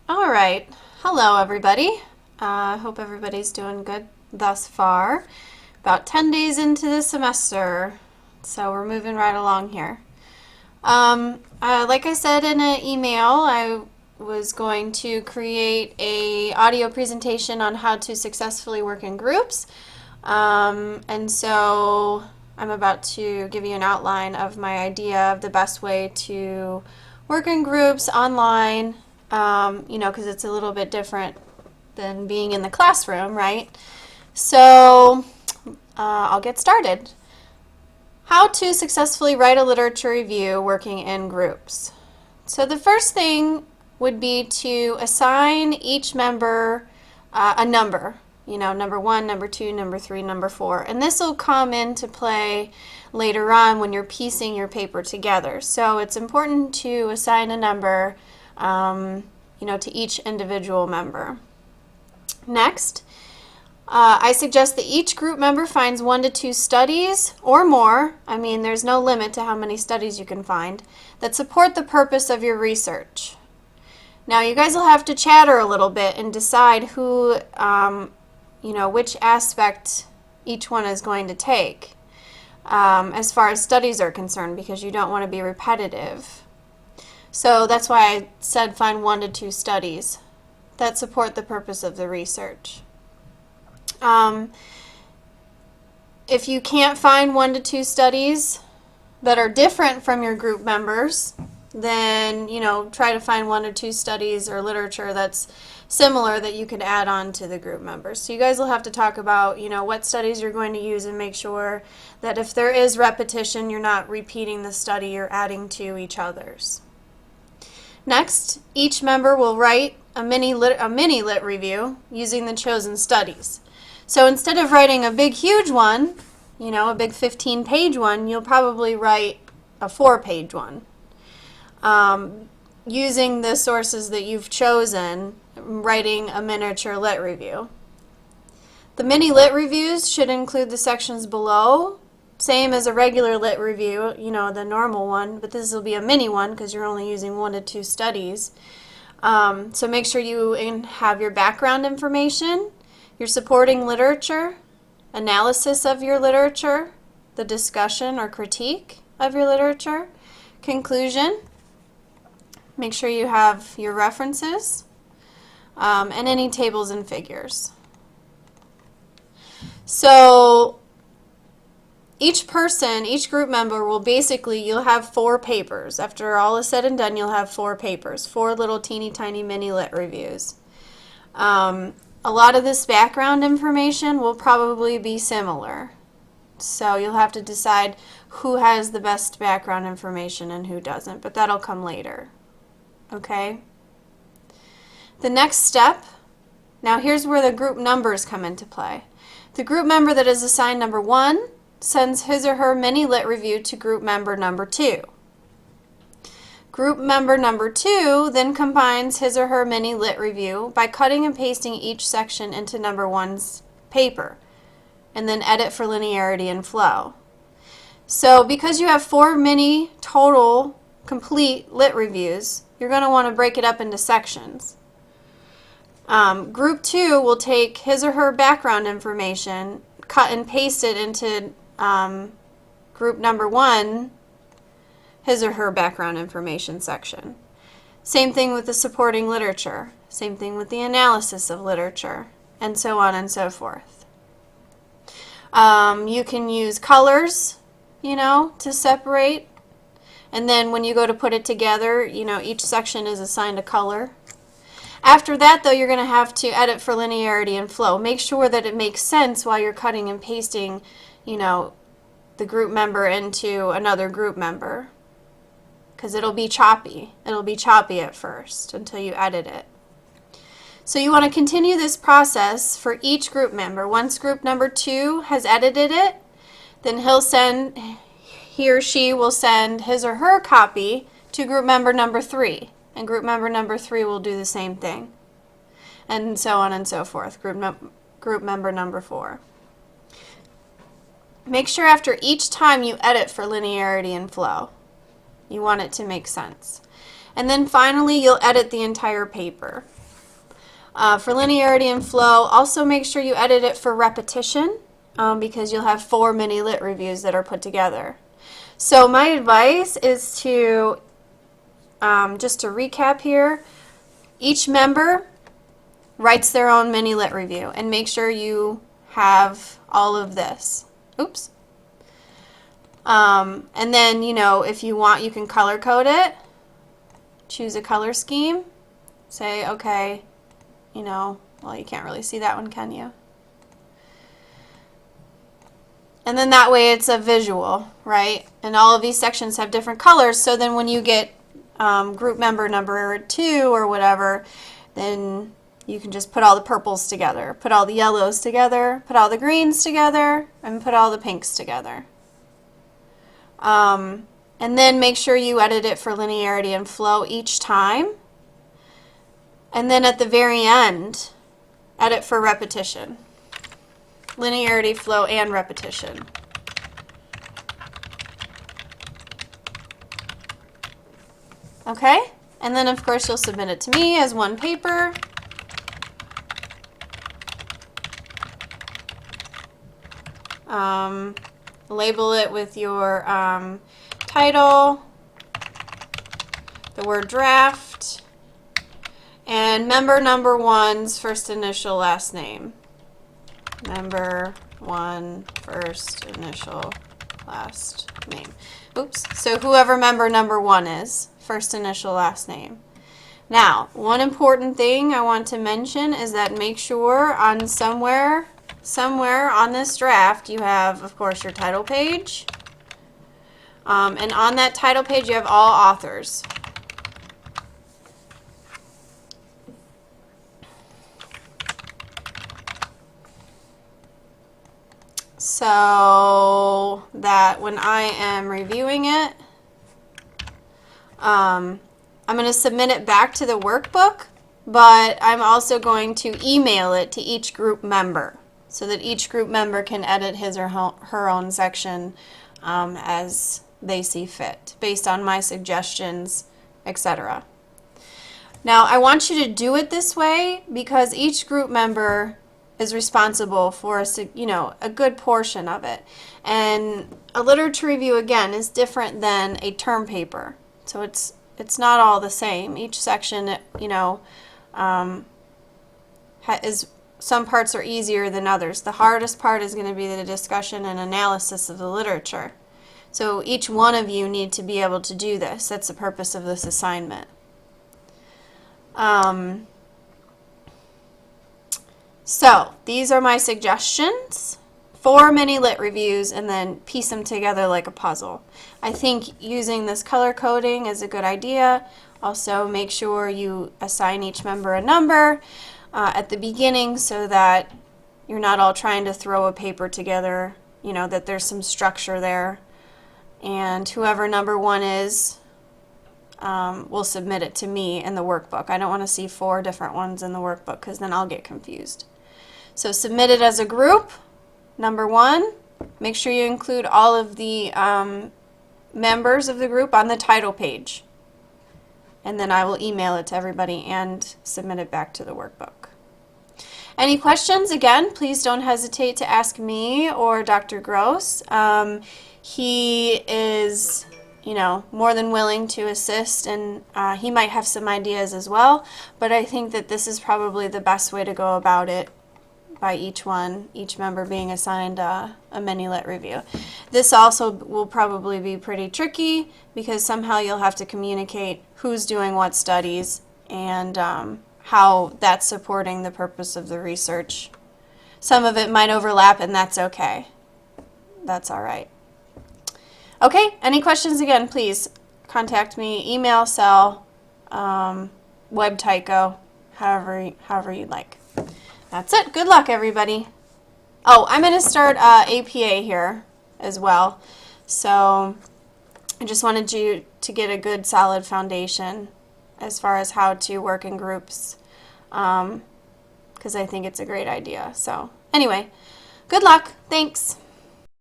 All right. Hello, everybody. I hope everybody's doing good thus far. About 10 days into the semester, so we're moving right along here. Like I said in an email, I was going to create a audio presentation on how to successfully work in groups. And so I'm about to give you an outline of my idea of the best way to work in groups online, because it's a little bit different than being in the classroom, right? So I'll get started. How to successfully write a literature review working in groups. So the first thing would be to assign each member a number. Number 1, number 2, number 3, number 4. And this will come into play later on when you're piecing your paper together. So it's important to assign a number, to each individual member. Next, I suggest that each group member finds 1 to 2 studies or more, there's no limit to how many studies you can find, that support the purpose of your research. Now you guys will have to chatter a little bit and decide who, which aspect each one is going to take as far as studies are concerned, because you don't want to be repetitive. So that's why I said find 1 to 2 studies that support the purpose of the research. If you can't find 1 to 2 studies that are different from your group members, then try to find 1 or 2 studies or literature that's similar that you could add on to the group members. So you guys will have to talk about what studies you're going to use and make sure that if there is repetition, you're not repeating the study, you're adding to each other's. Next, each member will write a mini lit review using the chosen studies. So instead of writing a big huge one, a big 15-page one, you'll probably write a 4-page one. Using the sources that you've chosen, writing a miniature lit review. The mini lit reviews should include the sections below, same as a regular lit review, the normal one, but this will be a mini one because you're only using 1 to 2 studies. So make sure you have your background information, your supporting literature, analysis of your literature, the discussion or critique of your literature, conclusion. Make sure you have your references, and any tables and figures. So each group member will you'll have 4 papers. After all is said and done, you'll have 4 papers, 4 little teeny tiny mini lit reviews. A lot of this background information will probably be similar. So you'll have to decide who has the best background information and who doesn't, but that'll come later. Okay? The next step, now here's where the group numbers come into play. The group member that is assigned number 1 sends his or her mini lit review to group member number 2. Group member number 2 then combines his or her mini lit review by cutting and pasting each section into number 1's paper, and then edit for linearity and flow. So because you have 4 mini total complete lit reviews, you're going to want to break it up into sections. Group 2 will take his or her background information, cut and paste it into group number 1, his or her background information section. Same thing with the supporting literature, same thing with the analysis of literature, and so on and so forth. You can use colors, to separate, and then when you go to put it together, each section is assigned a color. After that, though, you're going to have to edit for linearity and flow. Make sure that it makes sense while you're cutting and pasting, the group member into another group member, because it'll be choppy. It'll be choppy at first until you edit it. So you want to continue this process for each group member. Once group number 2 has edited it, then he or she will send his or her copy to group member number 3, and group member number 3 will do the same thing, and so on and so forth. Group member number 4. Make sure after each time you edit for linearity and flow. You want it to make sense. And then finally, you'll edit the entire paper. For linearity and flow, also make sure you edit it for repetition because you'll have 4 mini lit reviews that are put together. So my advice is to, just to recap here, each member writes their own mini lit review, and make sure you have all of this. Oops. And then, you know, if you want, you can color code it. Choose a color scheme. Say, okay, you know, well, you can't really see that one, can you? And then that way it's a visual, right? And all of these sections have different colors, so then when you get group member number 2 or whatever, then you can just put all the purples together, put all the yellows together, put all the greens together, and put all the pinks together. And then make sure you edit it for linearity and flow each time. And then at the very end, edit for repetition. Linearity, flow, and repetition. Okay? And then, of course, you'll submit it to me as one paper. Label it with your title, the word draft, and member number 1's first initial last name. Member 1 first initial last name. Oops. So whoever member number 1 is, first initial last name. Now, one important thing I want to mention is that make sure on somewhere on this draft you have, of course, your title page. And on that title page you have all authors. So that when I am reviewing it, I'm going to submit it back to the workbook, but I'm also going to email it to each group member so that each group member can edit his or her own section as they see fit, based on my suggestions, etc. Now, I want you to do it this way because each group member is responsible for a good portion of it. And a literature review, again, is different than a term paper. So it's not all the same. Each section, is some parts are easier than others. The hardest part is going to be the discussion and analysis of the literature. So each one of you need to be able to do this. That's the purpose of this assignment. So these are my suggestions. 4 mini lit reviews, and then piece them together like a puzzle. I think using this color coding is a good idea. Also, make sure you assign each member a number at the beginning so that you're not all trying to throw a paper together, that there's some structure there. And whoever number 1 is will submit it to me in the workbook. I don't want to see 4 different ones in the workbook because then I'll get confused. So submit it as a group. Number 1, make sure you include all of the members of the group on the title page. And then I will email it to everybody and submit it back to the workbook. Any questions? Again, please don't hesitate to ask me or Dr. Gross. He is, more than willing to assist, and he might have some ideas as well, but I think that this is probably the best way to go about it, by each member being assigned a mini lit review. This also will probably be pretty tricky because somehow you'll have to communicate who's doing what studies and how that's supporting the purpose of the research. Some of it might overlap, and that's okay. That's all right. Okay, any questions? Again, please contact me, email, cell, web tyco, however you'd like. That's it. Good luck, everybody. Oh, I'm going to start APA here as well. So I just wanted you to get a good solid foundation as far as how to work in groups because I think it's a great idea. So anyway, good luck. Thanks.